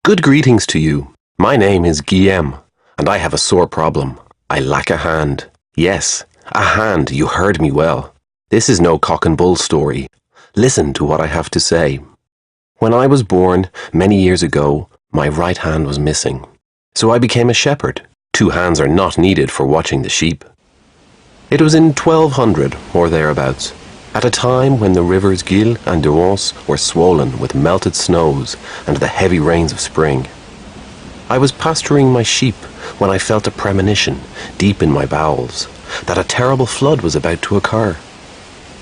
Good greetings to you. My name is Guillaume, and I have a sore problem. I lack a hand. Yes, a hand, you heard me well. This is no cock and bull story. Listen to what I have to say. When I was born, many years ago, my right hand was missing. So I became a shepherd. 2 hands are not needed for watching the sheep. It was in 1200, or thereabouts, at a time when the rivers Gille and Douance were swollen with melted snows and the heavy rains of spring. I was pasturing my sheep when I felt a premonition deep in my bowels that a terrible flood was about to occur.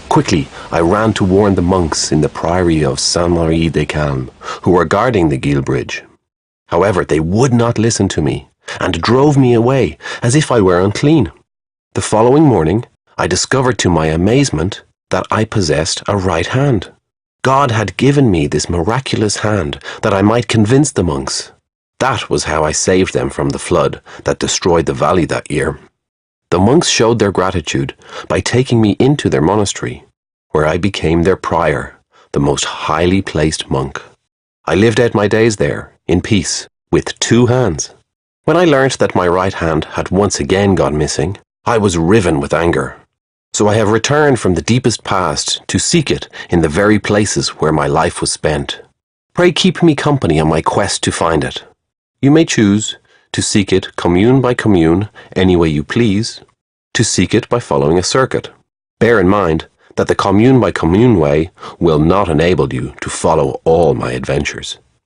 Quickly, I ran to warn the monks in the priory of Saint-Marie-des-Calmes, who were guarding the Gille Bridge. However, they would not listen to me, and drove me away as if I were unclean. The following morning, I discovered to my amazement that I possessed a right hand. God had given me this miraculous hand that I might convince the monks. That was how I saved them from the flood that destroyed the valley that year. The monks showed their gratitude by taking me into their monastery, where I became their prior, the most highly placed monk. I lived out my days there, in peace, with 2 hands. When I learnt that my right hand had once again gone missing, I was riven with anger. So I have returned from the deepest past to seek it in the very places where my life was spent. Pray keep me company on my quest to find it. You may choose to seek it commune by commune, any way you please, to seek it by following a circuit. Bear in mind that the commune by commune way will not enable you to follow all my adventures.